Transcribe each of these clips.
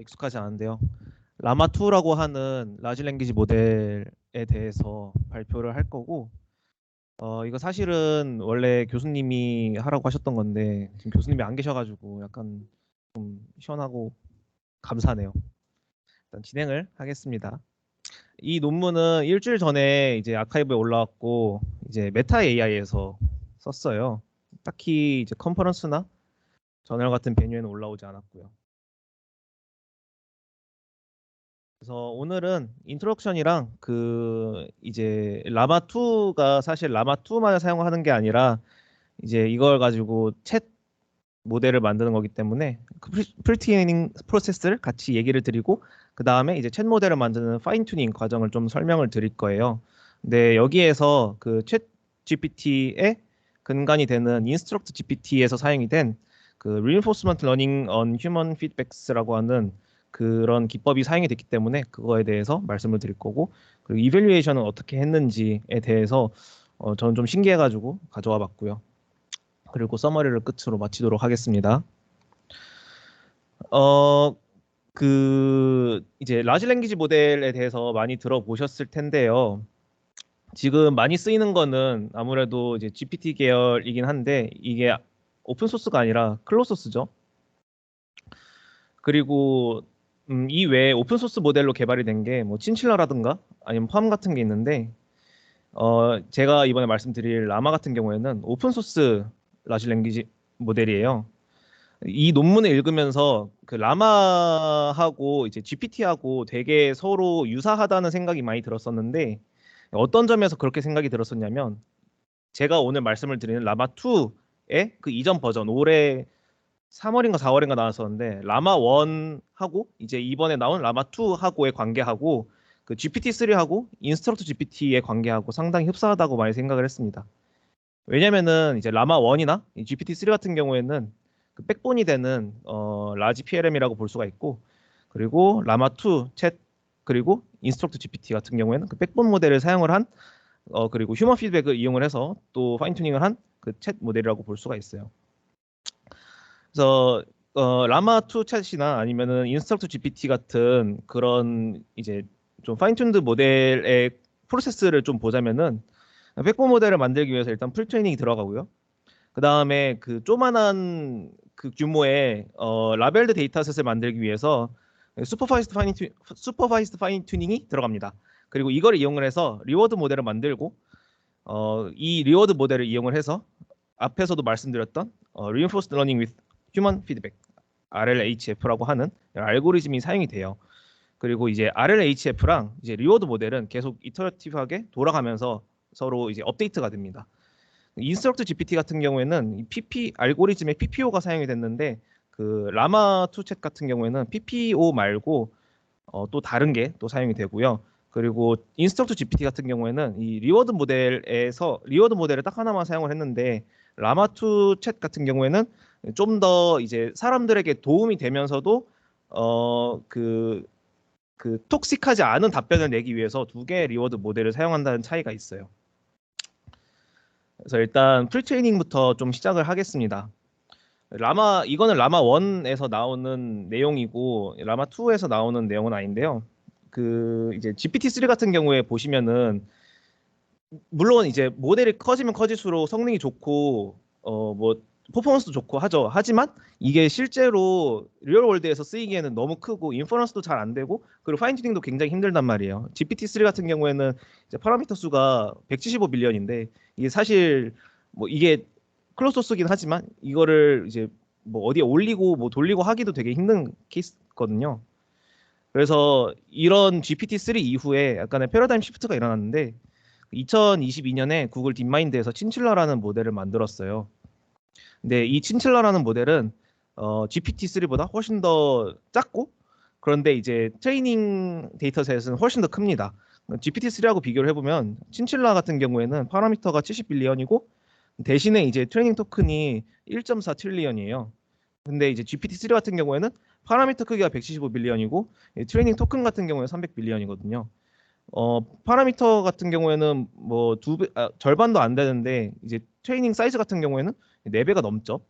익숙하지 않은데요. 라마2라고 하는 라지 랭귀지 모델에 대해서 발표를 할 거고, 이거 사실은 원래 교수님이 하라고 하셨던 건데, 지금 교수님이 안 계셔가지고 약간 좀 시원하고 감사하네요. 일단 진행을 하겠습니다. 이 논문은 일주일 전에 이제 아카이브에 올라왔고, 이제 메타 AI에서 썼어요. 딱히 이제 컨퍼런스나 저널 같은 베뉴에는 올라오지 않았고요. 그래서 오늘은 인트로덕션이랑 그 이제 라마2가 사실 라마2만을 사용하는 게 아니라 이제 이걸 가지고 챗 모델을 만드는 거기 때문에 그 프리트레이닝 프로세스를 같이 얘기를 드리고 그 다음에 이제 챗 모델을 만드는 파인 튜닝 과정을 좀 설명을 드릴 거예요. 근데 여기에서 그 챗 GPT의 근간이 되는 인스트럭트 GPT에서 사용이 된 그 Reinforcement Learning on Human Feedbacks라고 하는 그런 기법이 사용이 됐기 때문에 그거에 대해서 말씀을 드릴 거고, 그리고 이밸류에이션은 어떻게 했는지에 대해서 저는 좀 신기해가지고 가져와 봤고요. 그리고 서머리를 끝으로 마치도록 하겠습니다. 이제 라지 랭귀지 모델에 대해서 많이 들어보셨을 텐데요. 지금 많이 쓰이는 거는 아무래도 이제 GPT 계열이긴 한데 이게 오픈 소스가 아니라 클로즈 소스죠. 그리고 이 외에 오픈 소스 모델로 개발이 된 게 뭐 친칠라라든가 아니면 팜 같은 게 있는데 제가 이번에 말씀드릴 라마 같은 경우에는 오픈 소스 라지 랭귀지 모델이에요. 이 논문을 읽으면서 그 라마하고 이제 GPT하고 되게 서로 유사하다는 생각이 많이 들었었는데 어떤 점에서 그렇게 생각이 들었었냐면 제가 오늘 말씀을 드리는 라마2의 그 이전 버전 올해 3월인가 4월인가 나왔었는데 라마1하고 이제 이번에 나온 라마2하고의 관계하고 그 GPT-3하고 인스트럭트 GPT의 관계하고 상당히 흡사하다고 많이 생각을 했습니다. 왜냐면은 이제 라마1이나 GPT-3 같은 경우에는 그 백본이 되는 라지 PLM이라고 볼 수가 있고, 그리고 라마2 챗 그리고 인스트럭트 GPT 같은 경우에는 그 백본 모델을 사용을 한 그리고 휴먼 피드백을 이용을 해서 또 파인 튜닝을 한 그 챗 모델이라고 볼 수가 있어요. 그래서 라마2 챗이나 아니면은 인스트럭트 GPT 같은 그런 이제 좀 파인 튠드 모델의 프로세스를 좀 보자면은 백본 모델을 만들기 위해서 일단 풀 트레이닝이 들어가고요. 그 다음에 그 조만한 그 규모의 라벨드 데이터셋을 만들기 위해서 슈퍼바이스드 파인 튜닝이 들어갑니다. 그리고 이걸 이용을 해서 리워드 모델을 만들고 이 리워드 모델을 이용을 해서 앞에서도 말씀드렸던 Reinforced Learning with Human Feedback RLHF라고 하는 알고리즘이 사용이 돼요. 그리고 이제 RLHF랑 이제 리워드 모델은 계속 이터러티브하게 돌아가면서 서로 이제 업데이트가 됩니다. 인스트럭트 GPT 같은 경우에는 PP 알고리즘의 PPO가 사용이 됐는데 그 라마 2 챗 같은 경우에는 PPO 말고 또 다른 게 또 사용이 되고요. 그리고 인스트럭트 GPT 같은 경우에는 이 리워드 모델에서 리워드 모델을 딱 하나만 사용을 했는데 라마 2 챗 같은 경우에는 좀 더 이제 사람들에게 도움이 되면서도 그 톡식하지 않은 답변을 내기 위해서 두 개의 리워드 모델을 사용한다는 차이가 있어요. 그래서 일단 프리트레이닝부터 좀 시작을 하겠습니다. 이거는 라마 1에서 나오는 내용이고 라마 2에서 나오는 내용은 아닌데요. 그 이제 GPT-3 같은 경우에 보시면은 물론 이제 모델이 커지면 커질수록 성능이 좋고 뭐 퍼포먼스도 좋고 하죠. 하지만 이게 실제로 리얼 월드에서 쓰이기에는 너무 크고 인퍼런스도 잘 안 되고 그리고 파인 튜닝도 굉장히 힘들단 말이에요. GPT-3 같은 경우에는 이제 파라미터 수가 175 밀리언인데 이게 사실 뭐 이게 클로즈 소스긴 하지만 이거를 이제 뭐 어디에 올리고 뭐 돌리고 하기도 되게 힘든 케이스거든요. 그래서 이런 GPT-3 이후에 약간의 패러다임 시프트가 일어났는데 2022년에 구글 딥마인드에서 친칠라라는 모델을 만들었어요. 근데 이 친칠라라는 모델은 GPT-3보다 훨씬 더 작고 그런데 이제 트레이닝 데이터셋은 훨씬 더 큽니다. GPT-3하고 비교를 해보면 친칠라 같은 경우에는 파라미터가 70빌리언이고 대신에 이제 트레이닝 토큰이 1.4 트릴리언이에요. 근데 이제 GPT-3 같은 경우에는 파라미터 크기가 175빌리언이고 트레이닝 토큰 같은 경우에 300빌리언이거든요. 파라미터 같은 경우에는 뭐 절반도 안 되는데 이제 트레이닝 사이즈 같은 경우에는 4배가 넘죠.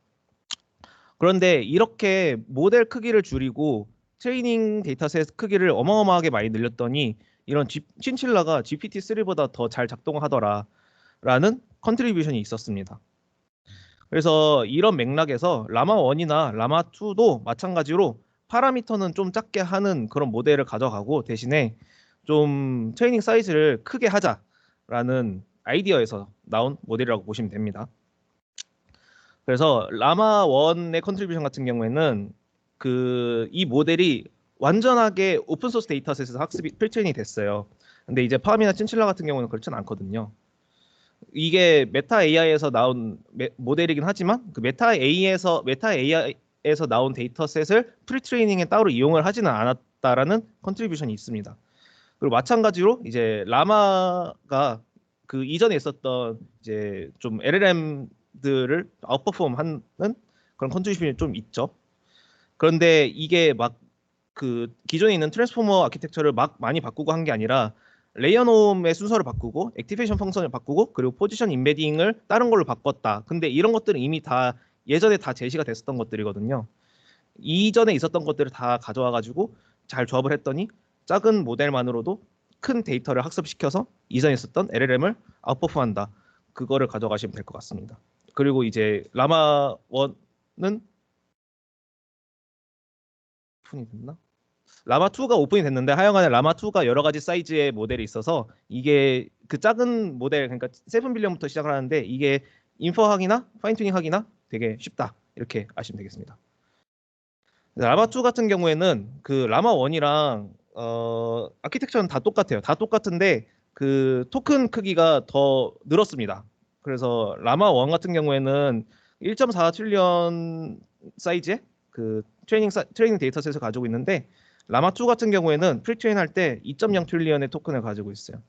그런데 이렇게 모델 크기를 줄이고 트레이닝 데이터셋 크기를 어마어마하게 많이 늘렸더니 이런 친칠라가 GPT-3보다 더 잘 작동하더라라는 컨트리뷰션이 있었습니다. 그래서 이런 맥락에서 라마 1이나 라마 2도 마찬가지로 파라미터는 좀 작게 하는 그런 모델을 가져가고 대신에 좀 트레이닝 사이즈를 크게 하자라는 아이디어에서 나온 모델이라고 보시면 됩니다. 그래서 라마 1의 컨트리뷰션 같은 경우에는 이 모델이 완전하게 오픈 소스 데이터셋에서 학습이 프리트레이닝이 됐어요. 근데 이제 팜이나 친칠라 같은 경우는 그렇진 않거든요. 이게 메타 AI에서 나온 모델이긴 하지만 그 메타 AI에서 나온 데이터셋을 프리트레이닝에 따로 이용을 하지는 않았다라는 컨트리뷰션이 있습니다. 그리고 마찬가지로 이제 라마가 그 이전에 있었던 이제 좀 LLM들을 아웃퍼폼하는 그런 컨트리뷰션이 좀 있죠. 그런데 이게 막 그 기존에 있는 트랜스포머 아키텍처를 막 많이 바꾸고 한 게 아니라 레이어놈의 순서를 바꾸고 액티베이션 펑션을 바꾸고 그리고 포지션 인베딩을 다른 걸로 바꿨다. 근데 이런 것들은 이미 다 예전에 다 제시가 됐었던 것들이거든요. 이전에 있었던 것들을 다 가져와 가지고 잘 조합을 했더니 작은 모델만으로도 큰 데이터를 학습시켜서 이전에 있었던 LLM을 아웃퍼폼한다. 그거를 가져가시면 될 것 같습니다. 그리고 이제 라마 1은 오픈이 됐나? 라마 2가 오픈이 됐는데 하여간에 라마 2가 여러 가지 사이즈의 모델이 있어서 이게 그 작은 모델 그러니까 7빌리언부터 시작을 하는데 이게 인퍼하기나 파인튜닝 하기나 되게 쉽다. 이렇게 아시면 되겠습니다. 라마 2 같은 경우에는 그 라마 1이랑 아키텍처는 다 똑같아요. 다 똑같은데 그 토큰 크기가 더 늘었습니다. 그래서 라마 1 같은 경우에는 1.4 트릴리언 사이즈의 그 트레이닝 데이터셋을 가지고 있는데 라마 2 같은 경우에는 프리트레인 할 때 2.0 트릴리언의 토큰을 가지고 있어요.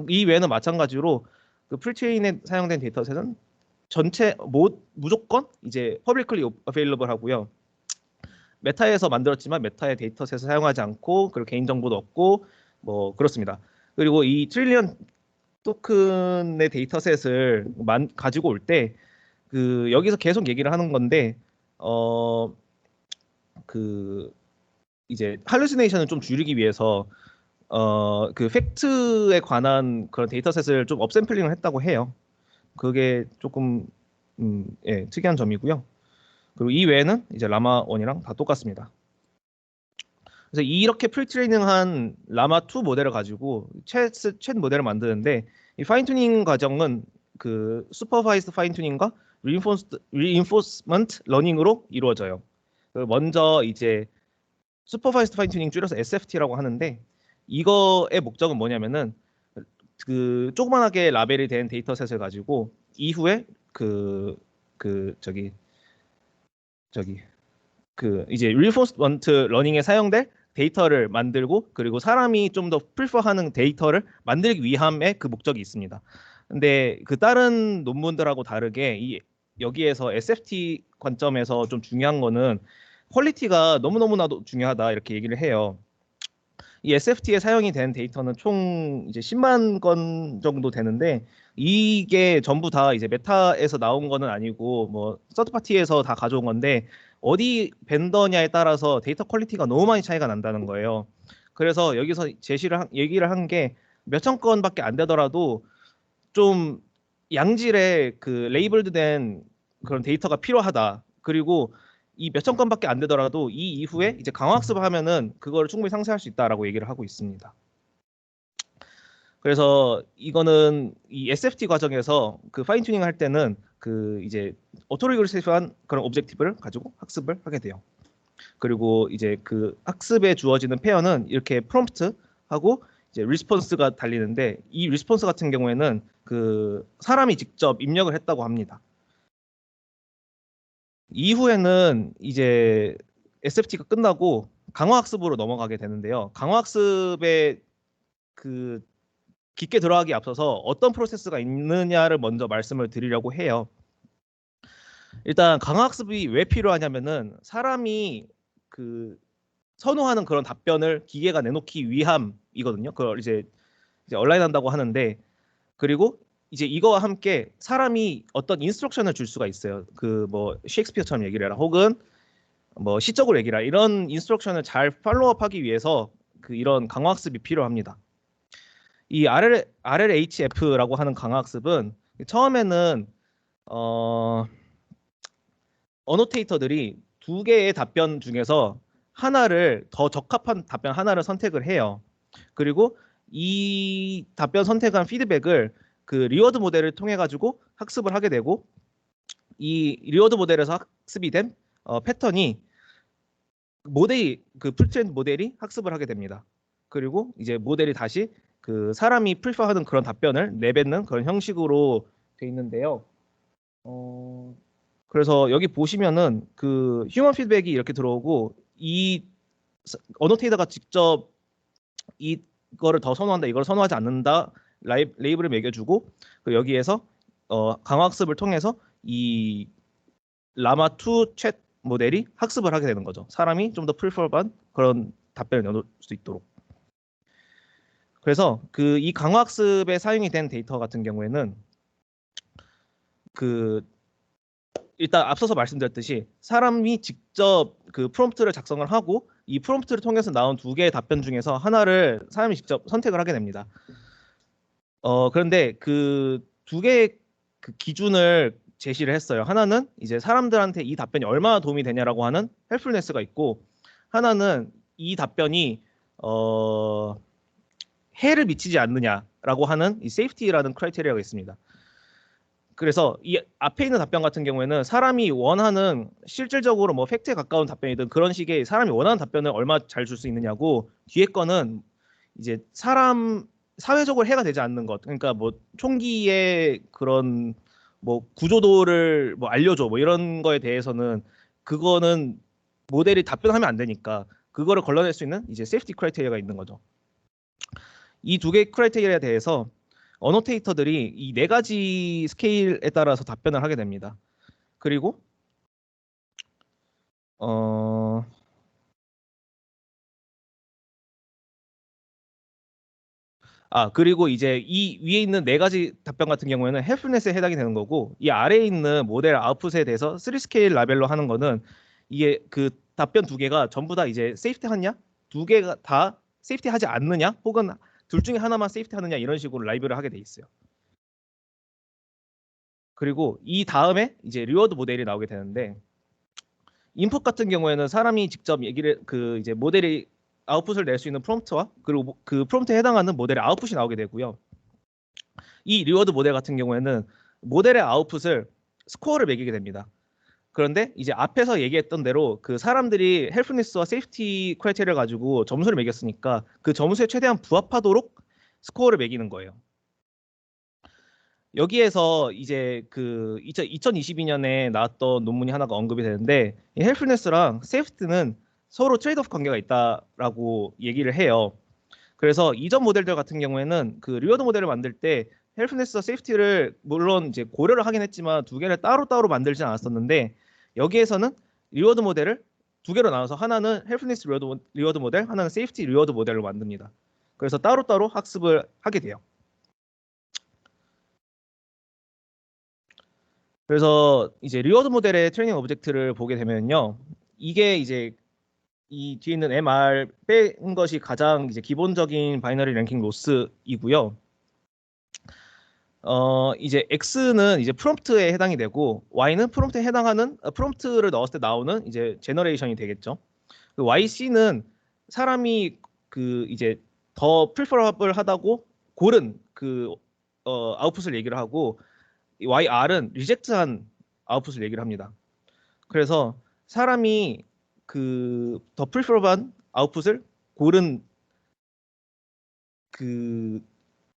이 외에는 마찬가지로 그 프리트레인에 사용된 데이터셋은 전체 무조건 이제 퍼블릭리 어베일러블 하고요. 메타에서 만들었지만 메타의 데이터셋을 사용하지 않고 그리고 개인 정보도 없고 뭐 그렇습니다. 그리고 이 트릴리언 토큰의 데이터셋을 가지고 올 때 그 여기서 계속 얘기를 하는 건데 그 이제 할루시네이션을 좀 줄이기 위해서 그 팩트에 관한 그런 데이터셋을 좀 업샘플링을 했다고 해요. 그게 조금 예, 특이한 점이고요. 그리고 이 외에는 이제 라마 1이랑 다 똑같습니다. 그래서 이렇게 프리트레이닝한 라마 2 모델을 가지고 챗 모델을 만드는데 이 파인튜닝 과정은 그 슈퍼바이스드 파인튜닝과 리인포스먼트 러닝으로 이루어져요. 먼저 이제 슈퍼바이스드 파인튜닝 줄여서 SFT라고 하는데 이거의 목적은 뭐냐면은 그 조그만하게 라벨이 된 데이터셋을 가지고 이후에 이제 리인포스먼트 러닝에 사용될 데이터를 만들고 그리고 사람이 좀 더 프리퍼하는 데이터를 만들기 위함의 그 목적이 있습니다. 근데 그 다른 논문들하고 다르게 여기에서 SFT 관점에서 좀 중요한 거는 퀄리티가 너무너무나도 중요하다 이렇게 얘기를 해요. 이 SFT에 사용이 된 데이터는 총 이제 10만 건 정도 되는데 이게 전부 다 이제 메타에서 나온 거는 아니고 뭐 서드 파티에서 다 가져온 건데 어디 벤더냐에 따라서 데이터 퀄리티가 너무 많이 차이가 난다는 거예요. 그래서 여기서 얘기를 한 게 몇천 건밖에 안 되더라도 좀 양질의 그 레이블드된 그런 데이터가 필요하다. 그리고 이 몇천 건밖에 안 되더라도 이 이후에 이제 강화학습을 하면은 그거를 충분히 상쇄할 수 있다라고 얘기를 하고 있습니다. 그래서 이거는 이 SFT 과정에서 그 파인튜닝 할 때는 그 이제 오토리그레시브한 그런 오브젝티브를 가지고 학습을 하게 돼요. 그리고 이제 그 학습에 주어지는 페어는 이렇게 프롬프트하고 이제 리스폰스가 달리는데 이 리스폰스 같은 경우에는 그 사람이 직접 입력을 했다고 합니다. 이후에는 이제 SFT가 끝나고 강화학습으로 넘어가게 되는데요. 강화학습에 그 깊게 들어가기 앞서서 어떤 프로세스가 있느냐를 먼저 말씀을 드리려고 해요. 일단 강화학습이 왜 필요하냐면은 사람이 그 선호하는 그런 답변을 기계가 내놓기 위함이거든요. 그걸 이제 얼라인한다고 하는데 그리고 이제 이거와 함께 사람이 어떤 인스트럭션을 줄 수가 있어요. 그 뭐 셰익스피어처럼 얘기를 해라. 혹은 뭐 시적으로 얘기라 이런 인스트럭션을 잘 팔로우업하기 위해서 그 이런 강화학습이 필요합니다. 이 RLHF라고 하는 강화학습은 처음에는 어노테이터들이 두 개의 답변 중에서 하나를 더 적합한 답변 하나를 선택을 해요. 그리고 이 답변 선택한 피드백을 그 리워드 모델을 통해 가지고 학습을 하게 되고 이 리워드 모델에서 학습이 된 패턴이 모델이 그 풀트렌드 모델이 학습을 하게 됩니다. 그리고 이제 모델이 다시 그 사람이 프리퍼하는 그런 답변을 내뱉는 그런 형식으로 돼 있는데요. 그래서 여기 보시면은 그 휴먼 피드백이 이렇게 들어오고 이 어노테이터가 직접 이거를 더 선호한다, 이걸 선호하지 않는다 레이블을 매겨주고 그 여기에서 강화학습을 통해서 이 라마2 챗 모델이 학습을 하게 되는 거죠. 사람이 좀 더 프리퍼한 그런 답변을 넣을 수 있도록. 그래서 그 이 강화학습에 사용이 된 데이터 같은 경우에는 그 일단 앞서서 말씀드렸듯이 사람이 직접 그 프롬프트를 작성을 하고 이 프롬프트를 통해서 나온 두 개의 답변 중에서 하나를 사람이 직접 선택을 하게 됩니다. 그런데 그 두 개의 그 기준을 제시를 했어요. 하나는 이제 사람들한테 이 답변이 얼마나 도움이 되냐라고 하는 헬프풀네스가 있고, 하나는 이 답변이 해를 미치지 않느냐라고 하는 이 세이프티라는 크라이테리아가 있습니다. 그래서 이 앞에 있는 답변 같은 경우에는 사람이 원하는 실질적으로 뭐 팩트에 가까운 답변이든 그런 식의 사람이 원하는 답변을 얼마 잘 줄 수 있느냐고, 뒤에 거는 이제 사회적으로 해가 되지 않는 것, 그러니까 뭐 총기의 그런 뭐 구조도를 뭐 알려줘 뭐 이런 거에 대해서는 그거는 모델이 답변하면 안 되니까 그거를 걸러낼 수 있는 이제 세이프티 크라이테리아가 있는 거죠. 이 두 개의 크라이테리아에 대해서 어노테이터들이 이 네 가지 스케일에 따라서 답변을 하게 됩니다. 그리고 그리고 이제 이 위에 있는 네 가지 답변 같은 경우에는 헬프풀네스에 해당이 되는 거고, 이 아래에 있는 모델 아웃풋에 대해서 3 스케일 라벨로 하는 거는 이게 그 답변 두 개가 전부 다 이제 세이프티 하냐, 두 개가 다 세이프티 하지 않느냐, 혹은 둘 중에 하나만 세이프티 하느냐, 이런 식으로 라이브를 하게 돼 있어요. 그리고 이 다음에 이제 리워드 모델이 나오게 되는데, 인풋 같은 경우에는 사람이 직접 얘기를 그 이제 모델이 아웃풋을 낼 수 있는 프롬프트와 그리고 그 프롬프트에 해당하는 모델의 아웃풋이 나오게 되고요. 이 리워드 모델 같은 경우에는 모델의 아웃풋을 스코어를 매기게 됩니다. 그런데 이제 앞에서 얘기했던 대로 그 사람들이 헬프니스와 세이프티 크라이테리아를 가지고 점수를 매겼으니까 그 점수에 최대한 부합하도록 스코어를 매기는 거예요. 여기에서 이제 그 2022년에 나왔던 논문이 하나가 언급이 되는데, 이 헬프니스랑 세이프티는 서로 트레이드오프 관계가 있다라고 얘기를 해요. 그래서 이전 모델들 같은 경우에는 그 리워드 모델을 만들 때 헬프니스와 세이프티를 물론 이제 고려를 하긴 했지만 두 개를 따로따로 만들진 않았었는데, 여기에서는 리워드 모델을 두 개로 나눠서 하나는 헬프니스 리워드 모델, 하나는 세이프티 리워드 모델로 만듭니다. 그래서 따로따로 학습을 하게 돼요. 그래서 이제 리워드 모델의 트레이닝 오브젝트를 보게 되면요, 이게 이제 이 뒤에 있는 MR 뺀 것이 가장 이제 기본적인 바이너리 랭킹 로스이고요. 이제 X는 이제 프롬프트에 해당이 되고, Y는 프롬프트에 해당하는 프롬프트를 넣었을 때 나오는 이제 제너레이션이 되겠죠. 그 YC는 사람이 그 이제 더 프리퍼러블 하다고 고른 그 아웃풋을 얘기를 하고, YR은 리젝트한 아웃풋을 얘기를 합니다. 그래서 사람이 그 더 프리퍼러블한 아웃풋을 고른 그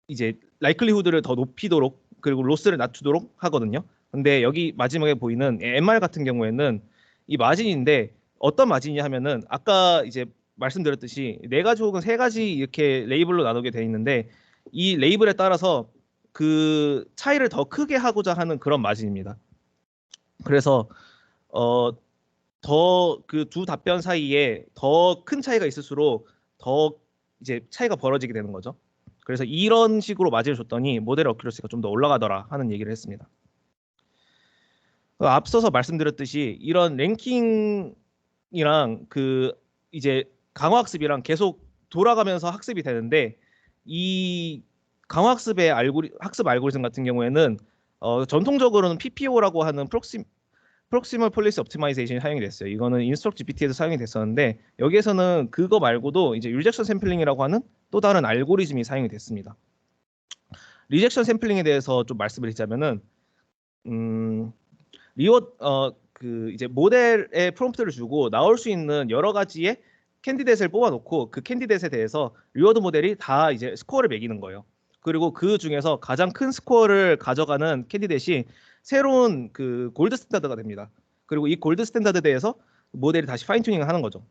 이제 라이클리후드를 더 높이도록 그리고 로스를 낮추도록 하거든요. 근데 여기 마지막에 보이는 MR 같은 경우에는 이 마진인데, 어떤 마진이냐 하면은 아까 이제 말씀드렸듯이 네 가지 혹은 세 가지 이렇게 레이블로 나누게 돼 있는데, 이 레이블에 따라서 그 차이를 더 크게 하고자 하는 그런 마진입니다. 그래서 더 그 두 답변 사이에 더 큰 차이가 있을수록 더 이제 차이가 벌어지게 되는 거죠. 그래서 이런 식으로 마진을 줬더니 모델 어큐러시가 좀 더 올라가더라 하는 얘기를 했습니다. 앞서서 말씀드렸듯이 이런 랭킹 그 이제 강화학습이랑 계속 돌아가면서 학습이 되는데 이 강화학습의 학습 알고리즘 같은 경우에는 전통적으로는 PPO라고 하는 프록시멀 폴리시 옵티마이제이션이 사용이 됐어요. 이거는 인스트럭 GPT에서 사용이 됐었는데 여기에서는 그거 말고도 이제 리젝션 샘플링이라고 하는 또 다른 알고리즘이 사용이 됐습니다. 리젝션 샘플링에 대해서 좀 말씀을 드리자면은 그 이제 모델에 프롬프트를 주고 나올 수 있는 여러 가지의 캔디데이트를 뽑아놓고 그 캔디데이트에 대해서 리워드 모델이 다 이제 스코어를 매기는 거예요. 그리고 그 중에서 가장 큰 스코어를 가져가는 캔디데이트이 새로운 그 골드 스탠다드가 됩니다. 그리고 이 골드 스탠다드에 대해서 모델이 다시 파인 튜닝을 하는 거죠.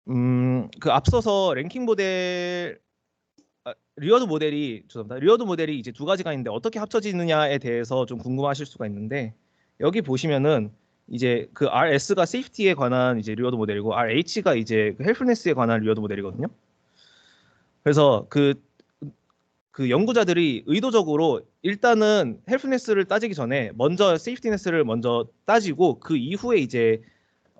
그 앞서서 랭킹 모델 리워드 모델이 죄송합니다. 리워드 모델이 이제 두 가지가 있는데 어떻게 합쳐지느냐에 대해서 좀 궁금하실 수가 있는데 여기 보시면은 이제 그 RS가 세이프티에 관한 이제 리워드 모델이고 RH가 이제 그 헬프네스에 관한 리워드 모델이거든요. 그래서 그 연구자들이 의도적으로 일단은 헬프네스를 따지기 전에 먼저 세이프티네스를 먼저 따지고 그 이후에 이제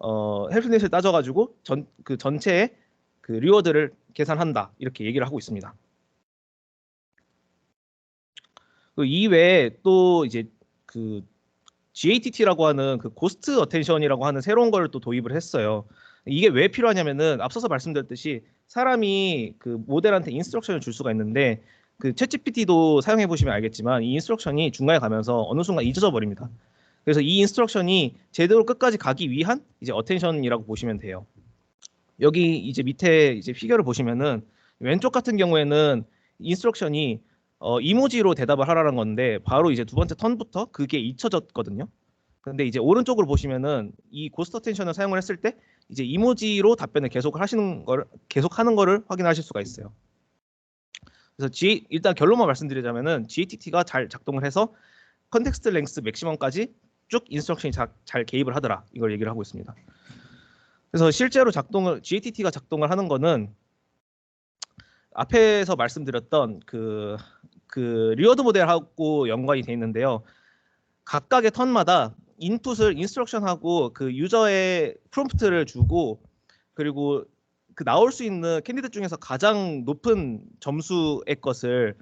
헬프네스를 따져가지고 그 전체의 그 리워드를 계산한다 이렇게 얘기를 하고 있습니다. 그 이외에 또 이제 그 GATT라고 하는 그 고스트 어텐션이라고 하는 새로운 걸 또 도입을 했어요. 이게 왜 필요하냐면은 앞서서 말씀드렸듯이 사람이 그 모델한테 인스트럭션을 줄 수가 있는데 그 챗GPT도 사용해 보시면 알겠지만 이 인스트럭션이 중간에 가면서 어느 순간 잊어져 버립니다. 그래서 이 인스트럭션이 제대로 끝까지 가기 위한 이제 어텐션이라고 보시면 돼요. 여기 이제 밑에 이제 피겨를 보시면은 왼쪽 같은 경우에는 인스트럭션이 이모지로 대답을 하라는 건데 바로 이제 두 번째 턴부터 그게 잊혀졌거든요. 근데 이제 오른쪽으로 보시면은 이 고스트 어텐션을 사용을 했을 때 이제 이모지로 답변을 계속하는 거를 확인하실 수가 있어요. 그래서 일단 결론만 말씀드리자면은 GATT가 잘 작동을 해서 컨텍스트 랭스 맥시멈까지 쭉 인스트럭션이 잘 개입을 하더라. 이걸 얘기를 하고 있습니다. 그래서 실제로 GATT가 작동을 하는 거는 앞에서 말씀드렸던 그 리워드 모델하고 연관이 돼 있는데요. 각각의 턴마다 인스트럭션하고 그 유저의 프롬프트를 주고 그리고 그 나올 수 있는 캔디데이트 중에서 가장 높은 점수의 것을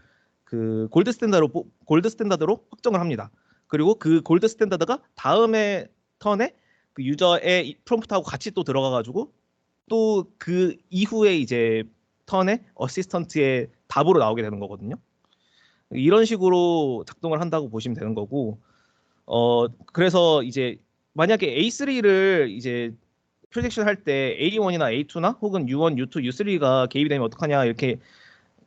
그 골드 스탠다드로 확정을 합니다. 그리고 그 골드 스탠다드가 다음에 턴에 그 유저의 프롬프트하고 같이 또 들어가 가지고 또 그 이후에 이제 턴에 어시스턴트의 답으로 나오게 되는 거거든요. 이런 식으로 작동을 한다고 보시면 되는 거고 그래서 이제 만약에 A3를 이제 프로젝션 할 때 A1이나 A2나 혹은 U1, U2, U3가 개입이 되면 어떡하냐 이렇게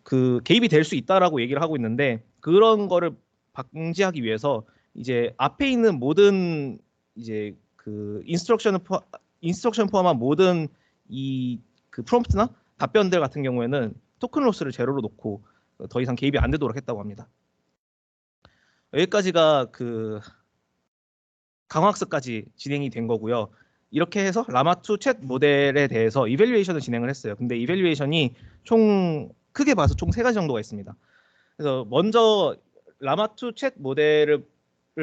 그 개입이 될 수 있다라고 얘기를 하고 있는데 그런 거를 방지하기 위해서 이제 앞에 있는 모든 이제 그 인스트럭션 포함한 모든 이 그 프롬프트나 답변들 같은 경우에는 토큰 로스를 제로로 놓고 더 이상 개입이 안 되도록 했다고 합니다. 여기까지가 그 강화학습까지 진행이 된 거고요. 이렇게 해서 라마2 챗 모델에 대해서 이밸류에이션을 진행을 했어요. 근데 이밸류에이션이 총 크게 봐서 총 3가지 정도가 있습니다. 그래서 먼저 라마2 챗 모델을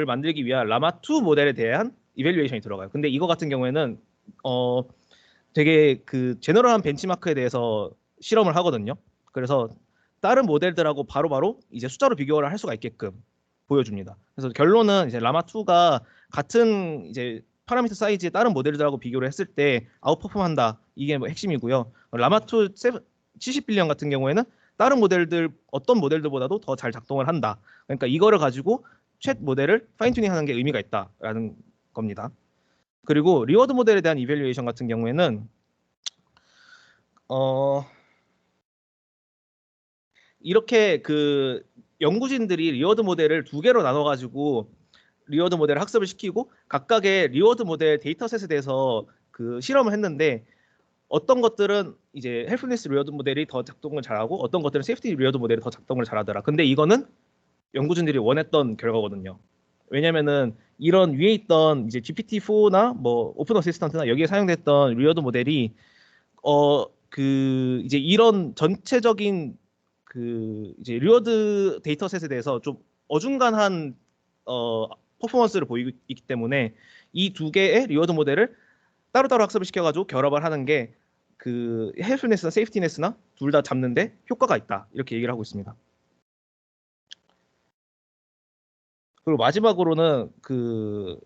만들기 위한 라마2 모델에 대한 이밸류에이션이 들어가요. 근데 이거 같은 경우에는 되게 그 제너럴한 벤치마크에 대해서 실험을 하거든요. 그래서 다른 모델들하고 바로바로 이제 숫자로 비교를 할 수가 있게끔 보여줍니다. 그래서 결론은 이제 라마2가 같은 이제 파라미터 사이즈의 다른 모델들하고 비교를 했을 때 아웃퍼폼한다. 이게 뭐 핵심이고요. 라마2 70빌리언 같은 경우에는 다른 모델들 어떤 모델들보다도 더 잘 작동을 한다. 그러니까 이거를 가지고 챗 모델을 파인 튜닝하는 게 의미가 있다라는 겁니다. 그리고 리워드 모델에 대한 이밸류에이션 같은 경우에는 이렇게 그 연구진들이 리워드 모델을 2개로 나눠 가지고 리워드 모델을 학습을 시키고 각각의 리워드 모델 데이터셋에 대해서 그 실험을 했는데 어떤 것들은 이제 헬프니스 리워드 모델이 더 작동을 잘하고 어떤 것들은 세이프티 리워드 모델이 더 작동을 잘하더라. 근데 이거는 연구진들이 원했던 결과거든요. 왜냐면은 이런 위에 있던 이제 GPT-4나 뭐 오픈 어시스턴트나 여기에 사용됐던 리워드 모델이 그 이제 이런 전체적인 그 이제 리워드 데이터셋에 대해서 좀 어중간한 퍼포먼스를 보이기 때문에 이 두 개의 리워드 모델을 따로따로 학습을 시켜가지고 결합을 하는 게 그 헬프니스나 세이프티니스나 둘 다 잡는데 효과가 있다 이렇게 얘기를 하고 있습니다. 그리고 마지막으로는 그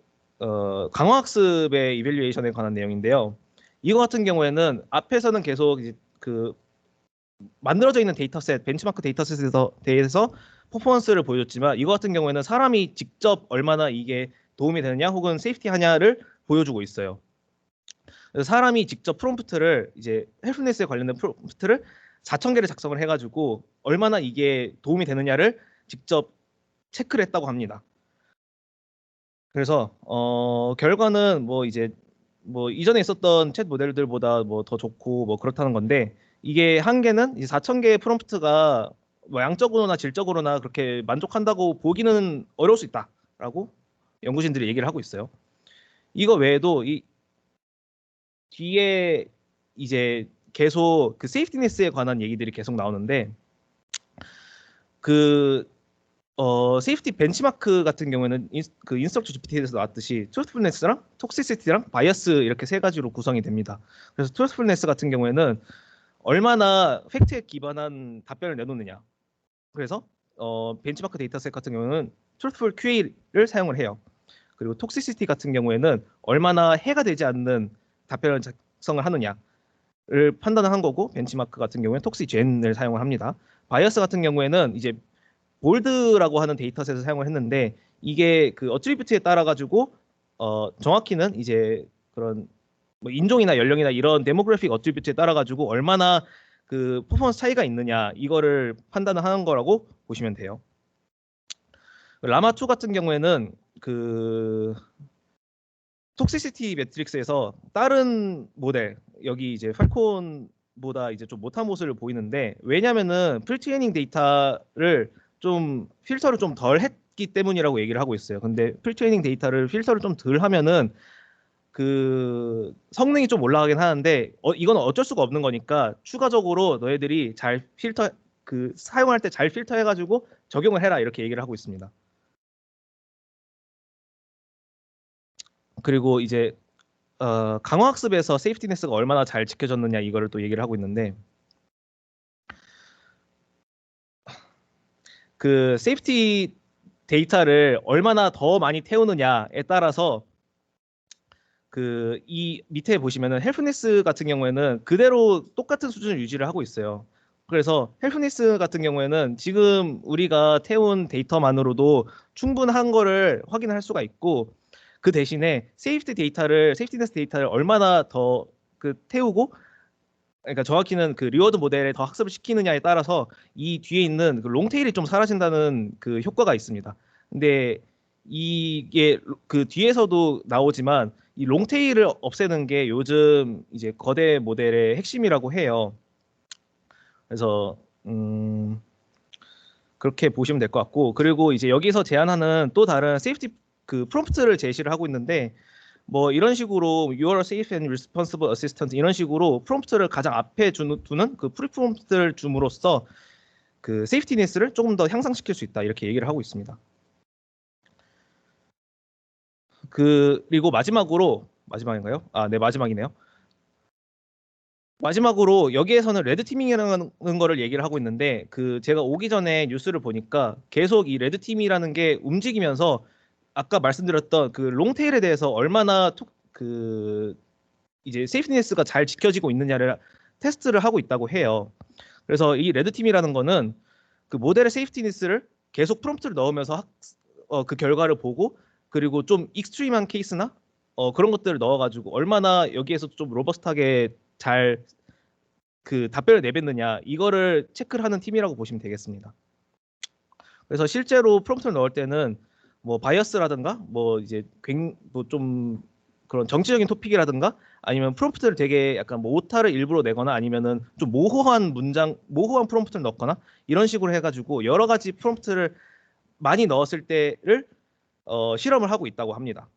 강화학습의 이밸류에이션에 관한 내용인데요. 이거 같은 경우에는 앞에서는 계속 이제 그 만들어져 있는 데이터셋, 벤치마크 데이터셋에서 대해서 퍼포먼스를 보여줬지만 이거 같은 경우에는 사람이 직접 얼마나 이게 도움이 되느냐 혹은 세이프티하냐를 보여주고 있어요. 그래서 사람이 직접 프롬프트를 이제 헬프니스에 관련된 프롬프트를 4,000개를 작성을 해가지고 얼마나 이게 도움이 되느냐를 직접 체크를 했다고 합니다. 그래서 결과는 뭐 이제 뭐 이전에 있었던 챗 모델들보다 뭐 더 좋고 뭐 그렇다는 건데 이게 한계는 이제 4,000개의 프롬프트가 뭐 양적으로나 질적으로나 그렇게 만족한다고 보기는 어려울 수 있다라고 연구진들이 얘기를 하고 있어요. 이거 외에도 이 뒤에 이제 계속 그 세이프티니스에 관한 얘기들이 계속 나오는데 그 세이프티 벤치마크 같은 경우에는 그 인스트럭터 GPT에서 나왔듯이 트루스풀니스랑 톡시시티랑 바이어스 이렇게 세 가지로 구성이 됩니다. 그래서 트루스풀니스 같은 경우에는 얼마나 팩트에 기반한 답변을 내놓느냐. 그래서 벤치마크 데이터셋 같은 경우는 트루스풀 QA를 사용을 해요. 그리고 톡시시티 같은 경우에는 얼마나 해가 되지 않는 답변을 작성을 하느냐를 판단을 한 거고 벤치마크 같은 경우에는 톡시젠을 사용을 합니다. 바이어스 같은 경우에는 이제 볼드라고 하는 데이터셋을 사용을 했는데 이게 그 어트리뷰트에 따라 가지고 정확히는 이제 그런 뭐 인종이나 연령이나 이런 데모그래픽 어트리뷰트에 따라 가지고 얼마나 그 퍼포먼스 차이가 있느냐 이거를 판단을 하는 거라고 보시면 돼요. 라마2 같은 경우에는 그 톡시시티 매트릭스에서 다른 모델 여기 이제 팔콘보다 이제 좀 못한 모습을 보이는데 왜냐면은 프리트레이닝 데이터를 좀 필터를 좀 덜 했기 때문이라고 얘기를 하고 있어요. 근데 프리트레이닝 데이터를 필터를 좀 덜 하면은 그 성능이 좀 올라가긴 하는데 이건 어쩔 수가 없는 거니까 추가적으로 너희들이 잘 필터 그 사용할 때 잘 필터해가지고 적용을 해라 이렇게 얘기를 하고 있습니다. 그리고 이제 강화학습에서 세이프티니스가 얼마나 잘 지켜졌느냐 이거를 또 얘기를 하고 있는데 그 세이프티 데이터를 얼마나 더 많이 태우느냐에 따라서 그 이 밑에 보시면은 헬프니스 같은 경우에는 그대로 똑같은 수준을 유지를 하고 있어요. 그래서 헬프니스 같은 경우에는 지금 우리가 태운 데이터만으로도 충분한 거를 확인할 수가 있고 그 대신에 세이프티니스 데이터를 얼마나 더 그 태우고 그러니까 정확히는 그 리워드 모델에 더 학습을 시키느냐에 따라서 이 뒤에 있는 그 롱테일이 좀 사라진다는 그 효과가 있습니다. 근데 이게 그 뒤에서도 나오지만 이 롱테일을 없애는 게 요즘 이제 거대 모델의 핵심이라고 해요. 그래서 그렇게 보시면 될 것 같고 그리고 이제 여기서 제안하는 또 다른 세이프티 그 프롬프트를 제시를 하고 있는데 뭐 이런 식으로 You are a safe and responsible assistant 이런 식으로 프롬프트를 가장 앞에 두는 그 프리 프롬프트를 줌으로써 그 세이프티니스를 조금 더 향상시킬 수 있다 이렇게 얘기를 하고 있습니다. 그리고 마지막인가요? 아, 네 마지막이네요. 마지막으로 여기에서는 레드 티밍이라는 거를 얘기를 하고 있는데 그 제가 오기 전에 뉴스를 보니까 계속 이 레드 팀이라는 게 움직이면서 아까 말씀드렸던 그 롱테일에 대해서 얼마나 그 이제 세이프티니스가 잘 지켜지고 있느냐를 테스트를 하고 있다고 해요. 그래서 이 레드 팀이라는 거는 그 모델의 세이프티니스를 계속 프롬프트를 넣으면서 그 결과를 보고 그리고 좀 익스트림한 케이스나 그런 것들을 넣어가지고 얼마나 여기에서 좀 로버스트하게 잘 그 답변을 내뱉느냐 이거를 체크를 하는 팀이라고 보시면 되겠습니다. 그래서 실제로 프롬프트를 넣을 때는 뭐 바이어스라든가 뭐 이제 뭐 좀 그런 정치적인 토픽이라든가 아니면 프롬프트를 되게 약간 뭐 오타를 일부러 내거나 아니면은 좀 모호한 프롬프트를 넣거나 이런 식으로 해가지고 여러 가지 프롬프트를 많이 넣었을 때를 실험을 하고 있다고 합니다.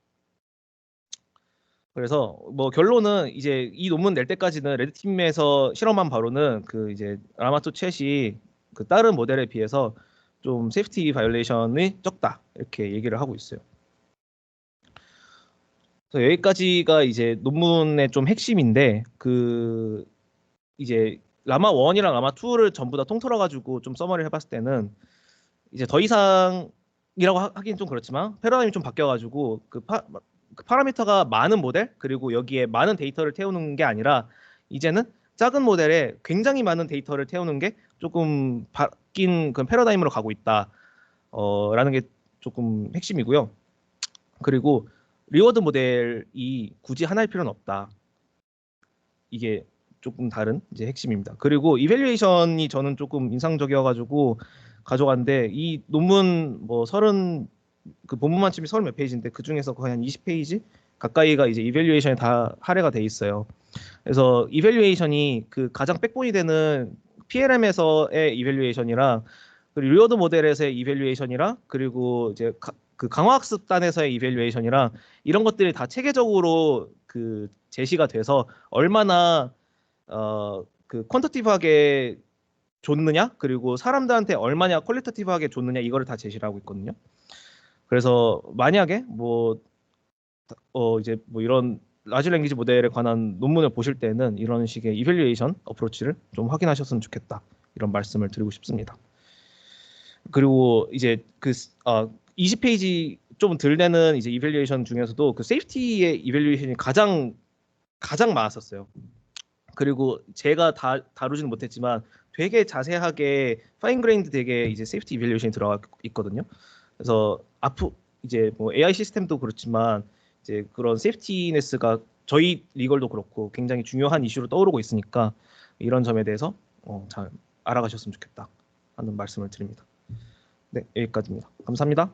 그래서 뭐 결론은 이제 이 논문 낼 때까지는 레드팀에서 실험한 바로는 그 이제 라마2 챗이 그 다른 모델에 비해서 좀 세이프티 바이올레이션이 적다 이렇게 얘기를 하고 있어요. 그래서 여기까지가 이제 논문의 좀 핵심인데 그 이제 라마 1이랑 라마 2를 전부 다 통틀어 가지고 좀 서머리를 해봤을 때는 이제 더 이상이라고 하긴 좀 그렇지만 패러다임이 좀 바뀌어가지고 그 파라미터가 많은 모델 그리고 여기에 많은 데이터를 태우는 게 아니라 이제는 작은 모델에 굉장히 많은 데이터를 태우는 게 조금 바뀐 그런 패러다임으로 가고 있다. 라는 게 조금 핵심이고요. 그리고 리워드 모델이 굳이 하나일 필요는 없다. 이게 조금 다른 이제 핵심입니다. 그리고 이밸류에이션이 저는 조금 인상적이어가지고 가져갔는데 이 논문 뭐 30, 그 본문 만점이 30 몇 페이지인데 그 중에서 거의 한 20페이지 가까이가 이제 이밸류에이션에 다 할애가 돼 있어요. 그래서 이밸류에이션이 그 가장 백본이 되는 PLM에서의 이밸류에이션이랑 그리고 리워드 모델에서의 이밸류에이션이랑 그리고 이제 그 강화학습단에서의 이밸류에이션이랑 이런 것들이 다 체계적으로 그 제시가 돼서 얼마나 그 퀀터티브하게 줬느냐 그리고 사람들한테 얼마냐 퀄리터티브하게 줬느냐 이거를 다 제시를 하고 있거든요. 그래서 만약에 뭐 이제 뭐 이런 라지 랭귀지 모델에 관한 논문을 보실 때는 이런 식의 이밸류에이션 어프로치를 좀 확인하셨으면 좋겠다. 이런 말씀을 드리고 싶습니다. 그리고 이제 그 20페이지 좀 덜 되는 이제 이밸류에이션 중에서도 그 세이프티의 이밸류에이션이 가장 많았었어요. 그리고 제가 다루지는 못했지만 되게 자세하게 파인그레인드 되게 이제 세이프티 이밸류에이션이 들어가 있거든요. 그래서 앞으로 이제 뭐 AI 시스템도 그렇지만 이제 그런 세이프티네스가 저희 리걸도 그렇고 굉장히 중요한 이슈로 떠오르고 있으니까 이런 점에 대해서 잘 알아가셨으면 좋겠다 하는 말씀을 드립니다. 네, 여기까지입니다. 감사합니다.